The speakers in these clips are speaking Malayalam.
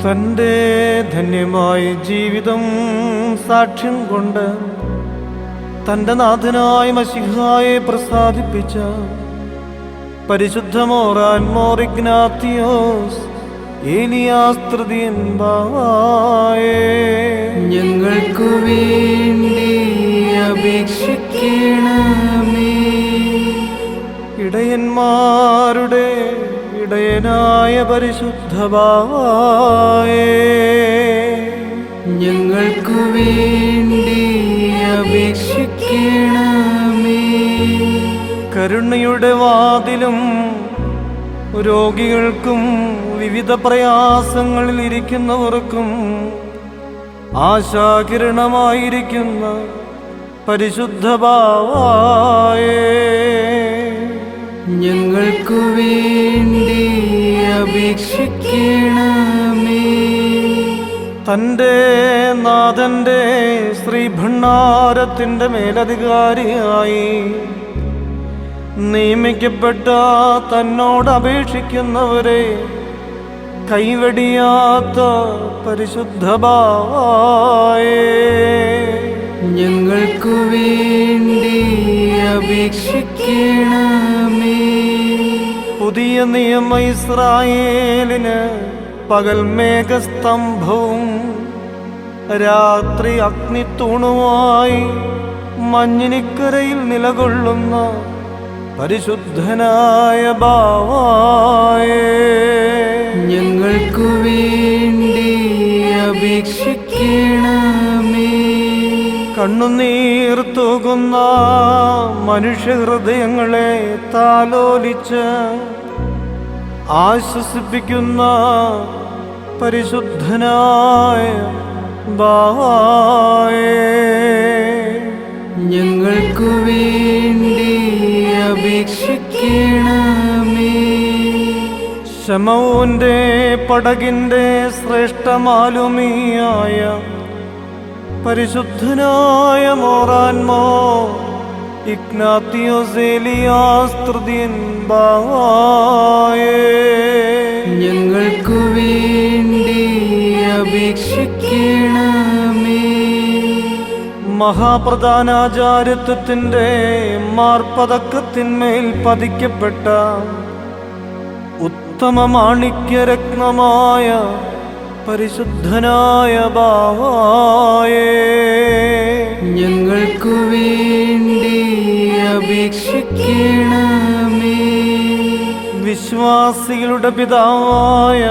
തൻ്റെ ധന്യമായ ജീവിതം സാക്ഷ്യം കൊണ്ട് തൻ്റെ നാഥനായ മശിഹായെ പ്രസാദിപ്പിച്ച പരിശുദ്ധ മോറാൻ മോർ ഇഗ്നാത്തിയോസ് ഏലിയാസ് തൃതീയൻ ബാവായേ, ഞങ്ങൾക്കു വേണ്ടി അപേക്ഷിക്കണമേ. ഇടയന്മാരുടെ ഇടയനായ പരിശുദ്ധ ബാവായേ, ഞങ്ങൾക്കു വേണ്ടി അപേക്ഷിക്കണമേ. കരുണയുടെ വാതിലും രോഗികൾക്കും വിവിധ പ്രയാസങ്ങളിൽ ഇരിക്കുന്നവർക്കും ആശാകിരണമായിരിക്കുന്ന പരിശുദ്ധ ബാവായേ, ഞങ്ങൾക്കു വേണ്ടി അപേക്ഷിക്കണമേ. തൻ്റെ നാഥൻ്റെ ശ്രീഭണ്ഡാരത്തിൻ്റെ മേലധികാരിയായി നിയമിക്കപ്പെട്ട തന്നോട് അപേക്ഷിക്കുന്നവരെ കൈവെടിയാത്ത പരിശുദ്ധ ബാവായേ, ഞങ്ങൾക്കു വേണ്ടി അപേക്ഷിക്കണമേ. പുതിയ നിയമ ഇസ്രായേലിന് പകൽ മേഘസ്തംഭവും രാത്രി അഗ്നിത്തൂണുമായി മഞ്ഞിനിക്കരയിൽ നിലകൊള്ളുന്ന പരിശുദ്ധനായ ബാവായേ, ഞങ്ങൾക്കു വേണ്ടി അപേക്ഷിക്കണമേ. കണ്ണുനീർ തൂകുന്ന മനുഷ്യഹൃദയങ്ങളെ താലോലിച്ച് ആശ്വസിപ്പിക്കുന്ന പരിശുദ്ധനായ ബാവായേ, ഞങ്ങൾക്കു വേണ്ടി അപേക്ഷിക്കണമേ. ശമൗന്റെ പടകിൻ്റെ ശ്രേഷ്ഠമാലുമിയായ പരിശുദ്ധനായ മോറാൻമോ ഇഗ്നാത്തിയോസ് ഏലിയാസ് തൃതീയൻ ബാവായേ, ഞങ്ങൾക്കു വേണ്ടി അപേക്ഷിക്കണമേ. മഹാപ്രധാനാചാര്യത്വത്തിൻ്റെ മാർപ്പതക്കത്തിന്മേൽ പതിക്കപ്പെട്ട ഉത്തമ മാണിക്യരത്നമായ പരിശുദ്ധനായ ബാവായേ, ഞങ്ങൾക്കു വേണ്ടി അപേക്ഷിക്കണമേ. വിശ്വാസികളുടെ പിതാവായ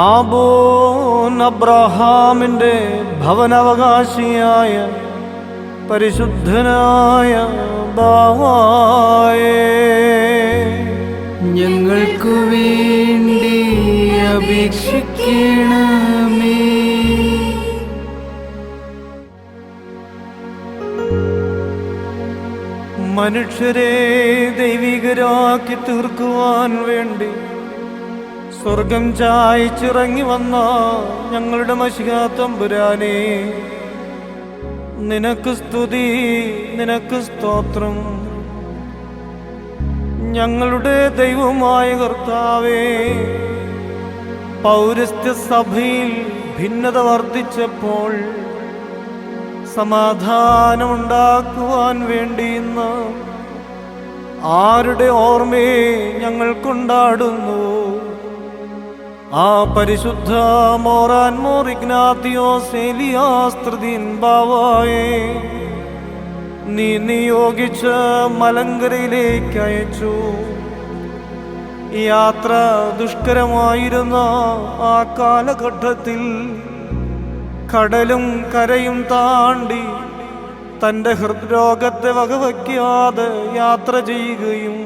ആബോൻ അബ്രഹാമിൻ്റെ ഭവനാവകാശിയായ പരിശുദ്ധനായ ബാവായേ, ഞങ്ങൾക്കു വേണ്ടി അപേക്ഷിക്കണമേ. മനുഷ്യരെ ദൈവികരാക്കി തീർക്കുവാൻ വേണ്ടി സ്വർഗം ചായച്ചിറങ്ങി വന്ന ഞങ്ങളുടെ മശിഹാ തമ്പുരാനേ, നിനക്ക് സ്തുതി, നിനക്ക് സ്തോത്രം. ഞങ്ങളുടെ ദൈവമായ കർത്താവേ, പൗരസ്ത്യ സഭയിൽ ഭിന്നത വർദ്ധിച്ചപ്പോൾ സമാധാനമുണ്ടാക്കുവാൻ വേണ്ടി ഇന്ന് ആരുടെ ഓർമ്മയെ ഞങ്ങൾ കൊണ്ടാടുന്നു? ആ പരിശുദ്ധ മോറാൻ മോർ ഇഗ്നാത്തിയോസ് ഏലിയാസ് തൃതീയൻ ബാവായേ നീ നിയോഗിച്ച് മലങ്കരയിലേക്ക് അയച്ചു. യാത്ര ദുഷ്കരമായിരുന്ന ആ കാലഘട്ടത്തിൽ കടലും കരയും താണ്ടി തൻ്റെ ഹൃദ്രോഗത്തെ വകവയ്ക്കാതെ യാത്ര ചെയ്യുകയും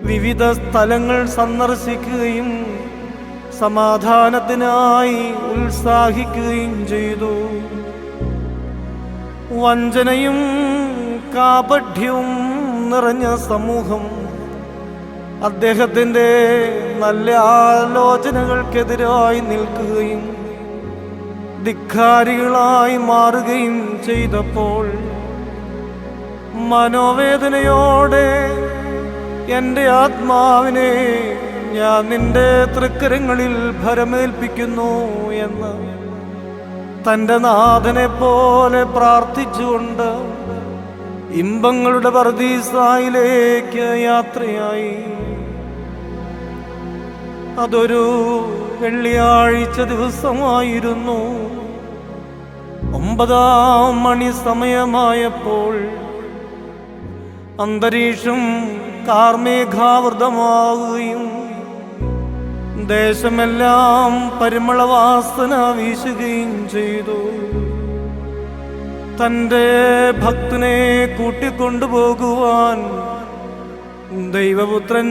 വിവിധ സ്ഥലങ്ങൾ സന്ദർശിക്കുകയും സമാധാനത്തിനായി ഉത്സാഹിക്കുകയും ചെയ്തു. വഞ്ചനയും കാപഢ്യവും നിറഞ്ഞ സമൂഹം അദ്ദേഹത്തിൻ്റെ നല്ല ആലോചനകൾക്കെതിരായി നിൽക്കുകയും ധിക്കാരികളായി മാറുകയും ചെയ്തപ്പോൾ മനോവേദനയോടെ എൻ്റെ ആത്മാവിനെ ഞാൻ നിന്റെ തൃക്കരങ്ങളിൽ ഭരമേൽപ്പിക്കുന്നു എന്ന് തൻ്റെ നാഥനെ പോലെ പ്രാർത്ഥിച്ചുകൊണ്ട് ഇമ്പങ്ങളുടെ പർദീസായിലേക്ക് യാത്രയായി. അതൊരു വെള്ളിയാഴ്ച ദിവസമായിരുന്നു. 9 മണി സമയമായപ്പോൾ അന്തരീക്ഷം കാർമേഘാവൃതമാവുകയും ദേശമെല്ലാം പരിമളവാസന വീശുകയും ചെയ്തു. തൻ്റെ ഭക്തനെ കൂട്ടിക്കൊണ്ടുപോകുവാൻ ദൈവപുത്രൻ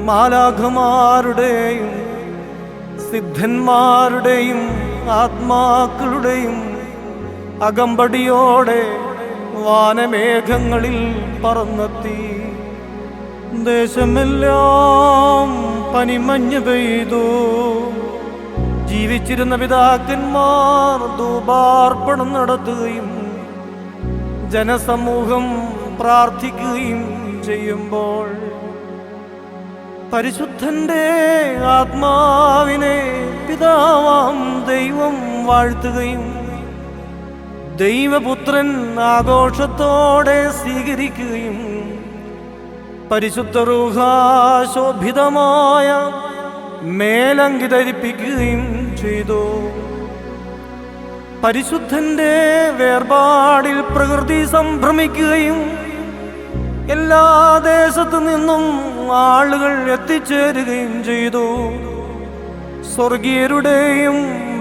മാലാഖമാരുടെയും സിദ്ധന്മാരുടെയും ആത്മാക്കളുടെയും അകമ്പടിയോടെ വാനമേഘങ്ങളിൽ പറന്നെത്തി. ദേശമെല്ലാം പനിമഞ്ഞ് പെയ്തു. ജീവിച്ചിരുന്ന പിതാക്കന്മാർ ധൂപാർപ്പണം നടത്തുകയും ജനസമൂഹം പ്രാർത്ഥിക്കുകയും ചെയ്യുമ്പോൾ പരിശുദ്ധന്റെ ആത്മാവിനെ പിതാവാം ദൈവം വാഴ്ത്തുകയും ദൈവപുത്രൻ ആഘോഷത്തോടെ സ്വീകരിക്കുകയും പരിശുദ്ധ റൂഹ ശോഭിതമായ മേലങ്കി ധരിപ്പിക്കുകയും ചെയ്തു. പരിശുദ്ധന്റെ വേർപാടിൽ പ്രകൃതി സംഭ്രമിക്കുകയും എല്ലാ ദേശത്തു നിന്നും ആളുകൾ എത്തിച്ചേരുകയും ചെയ്തു. സ്വർഗീയരുടെയും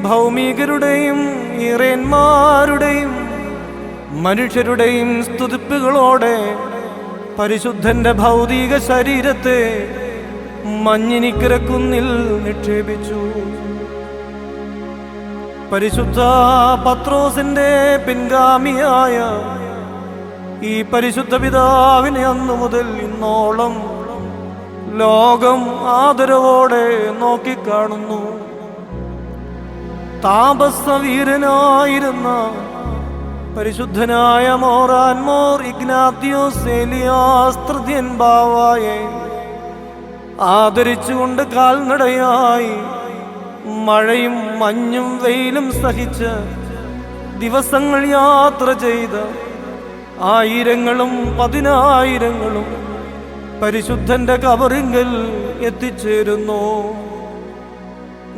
ഭൗമികരുടെയും ഇറയന്മാരുടെയും മനുഷ്യരുടെയും സ്തുതിപ്പുകളോടെ പരിശുദ്ധന്റെ ഭൗതിക ശരീരത്തെ മഞ്ഞിനിക്കര കുന്നിൽ നിക്ഷേപിച്ചു. പരിശുദ്ധ പത്രോസിന്റെ പിൻഗാമിയായ ഈ പരിശുദ്ധ പിതാവിനെ അന്നു മുതൽ ഇന്നോളം ലോകം ആദരവോടെ നോക്കിക്കാണുന്നു. താപസവീരനായിരുന്ന പരിശുദ്ധനായ മോറാൻമോർ ഇഗ്നാത്തിയോസ് ഏലിയാസ് തൃതീയൻ ബാവായെ ആദരിച്ചുകൊണ്ട് കാൽനടയായി മഴയും മഞ്ഞും വെയിലും സഹിച്ച് ദിവസങ്ങൾ യാത്ര ചെയ്ത് ആയിരങ്ങളും പതിനായിരങ്ങളും പരിശുദ്ധന്റെ കബറിങ്കൽ എത്തിച്ചേരുന്നു.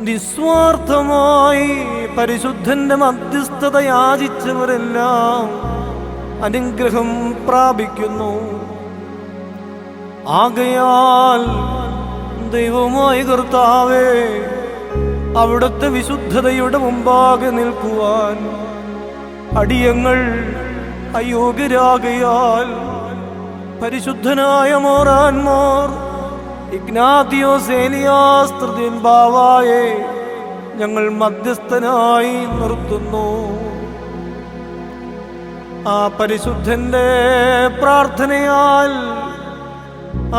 നിസ്വാർത്ഥമായി പരിശുദ്ധന്റെ മധ്യസ്ഥത യാചിച്ചവരെല്ലാം അനുഗ്രഹം പ്രാപിക്കുന്നു. ആകയാൽ ദൈവമായ കർത്താവേ, അവിടുത്തെ വിശുദ്ധതയുടെ മുമ്പാകെ നിൽക്കുവാൻ അടിയങ്ങൾ അയോഗ്യരാകയാൽ പരിശുദ്ധനായ മോറാൻമോർ ഇഗ്നാത്തിയോസ് ഏലിയാസ് തൃതീയൻ ബാവായെ ഞങ്ങൾ മധ്യസ്ഥനായി നിർത്തുന്നു. ആ പരിശുദ്ധന്റെ പ്രാർത്ഥനയാൽ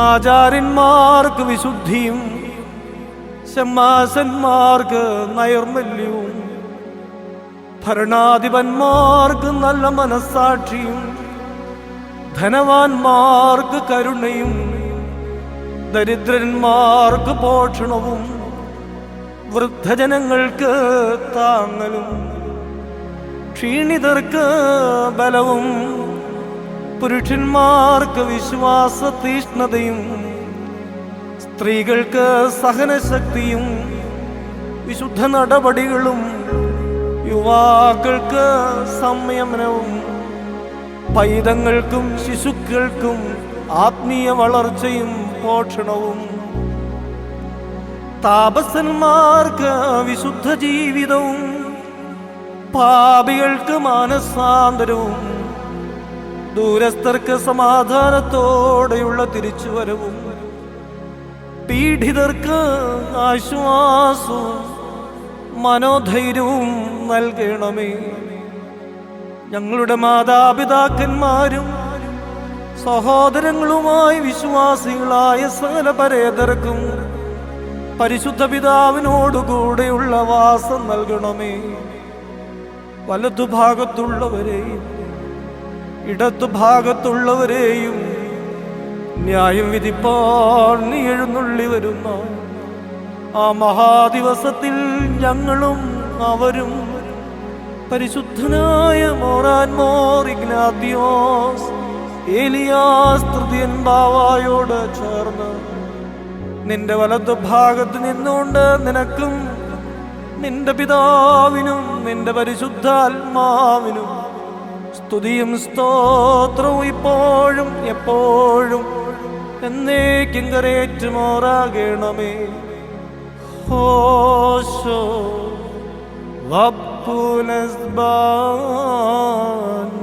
ആചാര്യന്മാർക്ക് വിശുദ്ധിയും ശമ്മാസന്മാർക്ക് നൈർമല്യവും ഭരണാധിപന്മാർക്ക് നല്ല മനസ്സാക്ഷിയും ധനവാന്മാർക്ക് കരുണയും ദരിദ്രന്മാർക്ക് പോഷണവും വൃദ്ധജനങ്ങൾക്ക് താങ്ങലും ക്ഷീണിതർക്ക് ബലവും പുരുഷന്മാർക്ക് വിശ്വാസ തീഷ്ണതയും സ്ത്രീകൾക്ക് സഹനശക്തിയും വിശുദ്ധ നടപടികളും യുവാക്കൾക്ക് സംയമനവും പൈതങ്ങൾക്കും ശിശുക്കൾക്കും ആത്മീയ വളർച്ചയും പോഷണവും താപസന്മാർക്ക് വിശുദ്ധ ജീവിതവും പാപികൾക്ക് മാനസാന്തരവും ദൂരസ്ഥർക്ക് സമാധാനത്തോടെയുള്ള തിരിച്ചുവരവും പീഡിതർക്ക് ആശ്വാസവും മനോധൈര്യവും നൽകണമേ. ഞങ്ങളുടെ മാതാപിതാക്കന്മാരും സഹോദരങ്ങളുമായി വിശ്വാസികളായ സകല പരേതർക്കും പരിശുദ്ധ പിതാവിനോടുകൂടെയുള്ള വാസം നൽകണമേ. വലതുഭാഗത്തുള്ളവരെയും ഇടതുഭാഗത്തുള്ളവരെയും ന്യായം വിധിപ്പാൻ നീ എഴുന്നള്ളി വരുന്ന ആ മഹാദിവസത്തിൽ ഞങ്ങളും അവരും പരിശുദ്ധനായ മോറാൻ മോർ ഇഗ്നാത്തിയോസ് ഏലിയാസ് തൃതീയൻ ബാവായോട് ചേർന്ന് നിന്റെ വലതു ഭാഗത്ത് നിന്നുകൊണ്ട് നിനക്കും നിന്റെ പിതാവിനും നിന്റെ പരിശുദ്ധാത്മാവിനും സ്തുതിയും സ്തോത്രവും ഇപ്പോഴും എപ്പോഴും എന്നേക്കും കരേറ്റുമാറാകണമേ. ഹോശോ വപ്പുലസ്ബാൻ